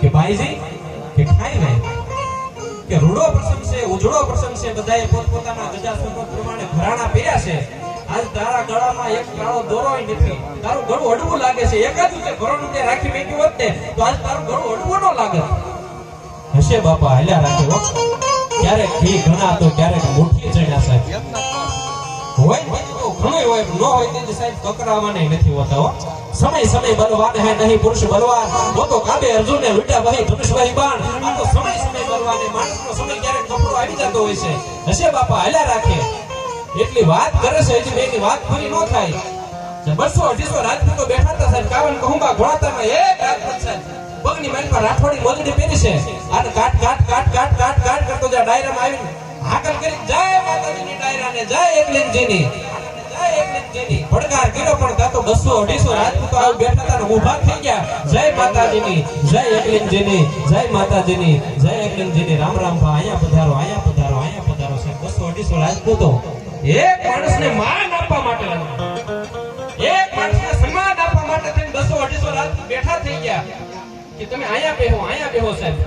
કે ભાઈજી કે ખાઈ લે કે રૂડો પ્રસંગ છે ઉજળો પ્રસંગ છે બધાએ પોતપોતાના ગજા સંપત પ્રમાણે ઘરાણા પહેર્યા છે આજ તારા ગળામાં એક કાળો દોરોય નથી તારું ગળું અડવું લાગે છે એકાદું તે ઘરોનું તે રાખી મેક્યું હોત ને તો આજ તારું ગળું અડવું ન લાગે હશે બાપા હાલ્યા રાખે હો ક્યારેક ઘી ઘણા તો ક્યારેક મુઠ્ઠી ચડ્યા સાહેબ હોય તો ઘણું હોય ન હોય તે સાહેબ કકરાવાને નથી હોતા હો સમય બલવાન હે નહીં પુરુષ બલવાન वो तो કાબે અર્જુન ને લૂટા વહી ધનુષ વહી બાણ આ તો સમય બલવાન હે માણસનો સમય ક્યારેક કપડો આવી જતો હોય છે હશે બાપા હાલ્યા રાખે એટલી વાત કરે છે હજી એની વાત પૂરી ન થાય 200-250 રાજપૂતો બેઠા હતા સાહેબ કાવન કહુંબા ઘોડાતામાં એક રાજપૂત સાહેબ પગની મારી રાઠોડી મોજડી પહેરી છે અને કાટ કરતો જા ડાયરામાં આવીને હાકલ કરી જય માતાજીની ડાયરાને જય એકલિંગજીની પડકાર કર્યો પણ તા તો 200-250 રાજપૂતો આવ બેઠા હતા ને ઊભા થઈ ગયા જય માતાજીની જય એકલિંગજીની જય માતાજીની જય એકલિંગજીની રામ રામ ભા અહીંયા પધારો સાહેબ 200-250 રાજપૂતો એક માણસને માન આપવા માટે એક માણસને સન્માન આપવા માટે થઈને 200-250 રાજપૂત બેઠા થઈ ગયા કે તમે અહીંયા બેહો સાહેબ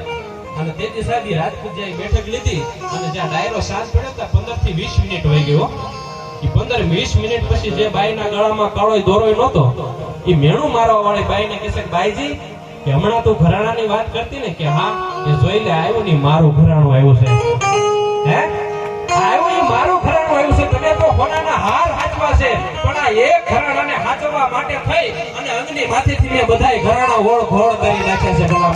અને તેથી સાહેબ રાજપૂત જે બેઠક લીધી અને જ્યાં ડાયરો શાંત પડ્યો તો 15 થી 20 મિનિટ વહી ગયો એ 15-20 મિનિટ પછી જે બાઈના ગળામાં કાળોય દોરોય નહોતો એ મેણું મારવા વાળી બાઈને કહે છે બાઈજી કે હમણાં તું ઘરાણાની વાત કરતી ને કે હા એ જોઈ લે આવ્યું ને મારું ઘરાણું આવ્યું છે હે આવ્યું એ મારું ઘરાણું આવ્યું છે તમે તો હોનાના હાર હાચવા છે પણ આ એક ઘરાણાને હાચવા માટે થઈ અને અંગની માથેથી મેં બધાય ઘરાણા ઓળ ઘોળ કરી નાખ્યા છે ભલા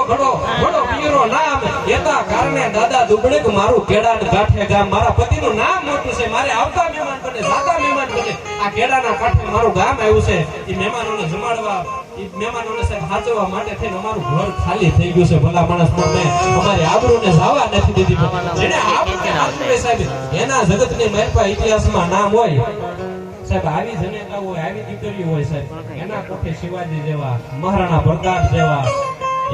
ઘડો પીરો નામ એના કારણે દાદા દુબળેક મારું કેડાન કાંઠે ગામ મારા પતિનું નામ મોટું છે મારે આવતા મહેમાન બને જાતા મહેમાન બને આ કેડાના કાંઠે મારું ગામ આવ્યું છે એ મહેમાનોને જમાડવા એ મહેમાનોને સાહેબ હાચવવા માટે થઈને અમારું ઘર ખાલી થઈ ગયું છે ભલા માણસ મને અમારી આબરૂને જાવા નથી દીધી જેને આબરૂને હાચવે સાહેબ એના જગતની મહેપા ઇતિહાસમાં નામ હોય સાહેબ આવી જનેતા હોય આવી દીકરીઓ હોય સાહેબ એના કોઠે શિવાજી જેવા મહારાણા પ્રતાપ જેવા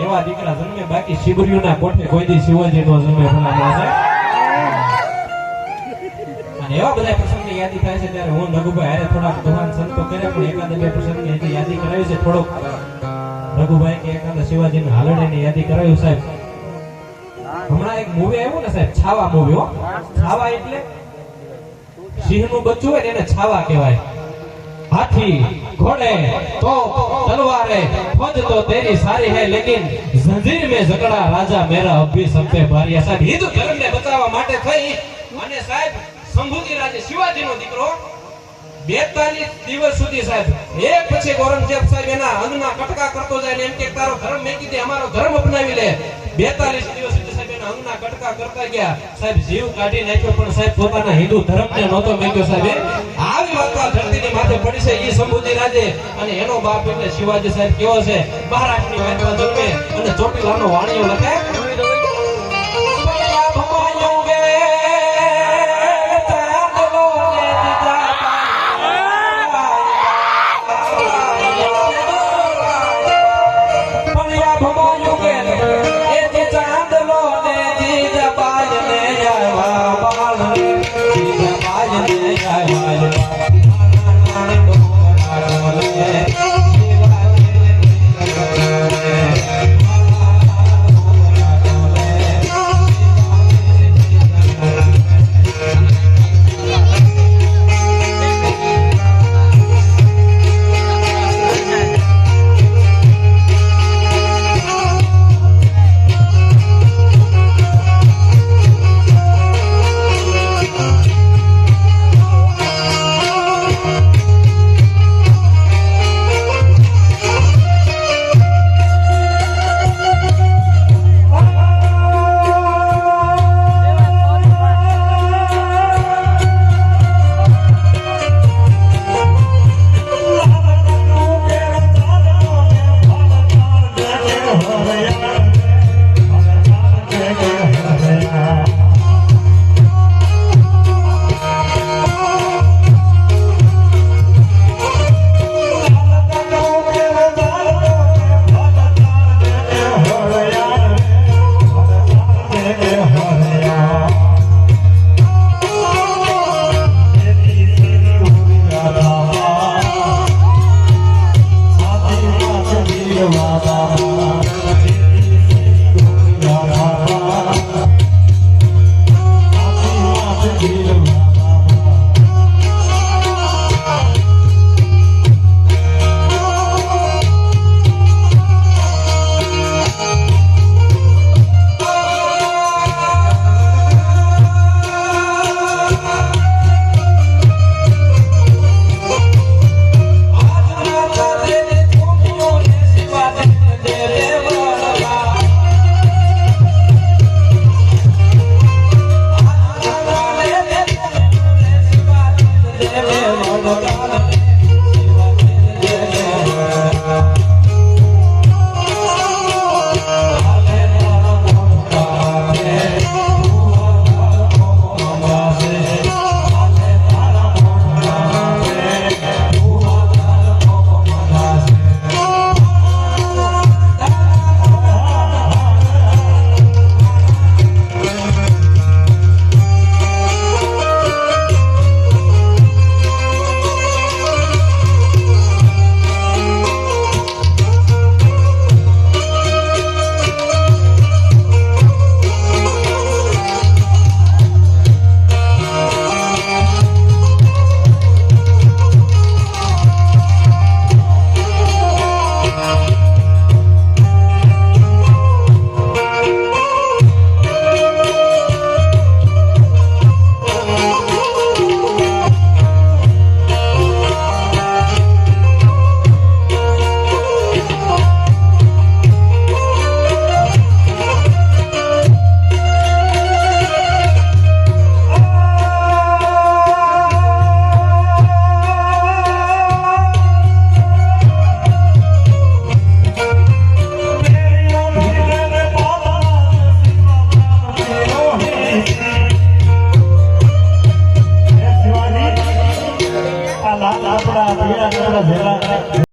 એવા દીકરા જન્મે બાકી શિબરીઓના કોઠે કોઈ દી શિવાજી નો જન્મે ભલા સાહેબ અને એવા બધા પ્રસંગની યાદી થાય છે ત્યારે હું રઘુભાઈ હારે થોડાક ભગવાન સંતો કર્યા પણ એકાદ બે પ્રસંગની હજી યાદી કરાવી છે થોડોક રઘુભાઈ કે એકાદ શિવાજીના હાલડીની યાદી કરાવ્યું સાહેબ હમણાં એક મૂવી આવ્યું ને સાહેબ છાવા મૂવી હો છાવા એટલે સિંહનું બચ્ચું હોય ને એને છાવા કહેવાય हाथी घोड़े तो तलवारे फौज तो तेरी सारी है लेकिन जंजीर में जकड़ा राजा मेरा अब भी सब पे भारी है साहब हिंदू धर्म ने बचाववा માટે થઈ અને સાહેબ સંભુજી રાજે શિવાજીનો દીકરો 42 દિવસ સુધી સાહેબ એક પછી ઔરંગઝેબ સાહેબ એના અંગના કટકા કરતો જાય ને એમ કે તારો ધર્મ મેકી દે અમારો ધર્મ અપનાવી લે 42 દિવસ સુધી સાહેબ એના અંગના કટકા કરતા ગયા સાહેબ જીવ કાઢી નાખ્યો પણ સાહેબ પોતાના હિન્દુ ધર્મને નહોતો મેક્યો સાહેબ આવી વાત આ ધરતીની માથે પડી છે ઈ સંભુજી રાજે અને એનો બાપ એટલે શિવાજી સાહેબ કેવો છે મહારાષ્ટ્રની વાતમાં જન્મે અને ચોટીલાનો વાણીઓ લખે લાલ આપણા પીળા કપડા જેલા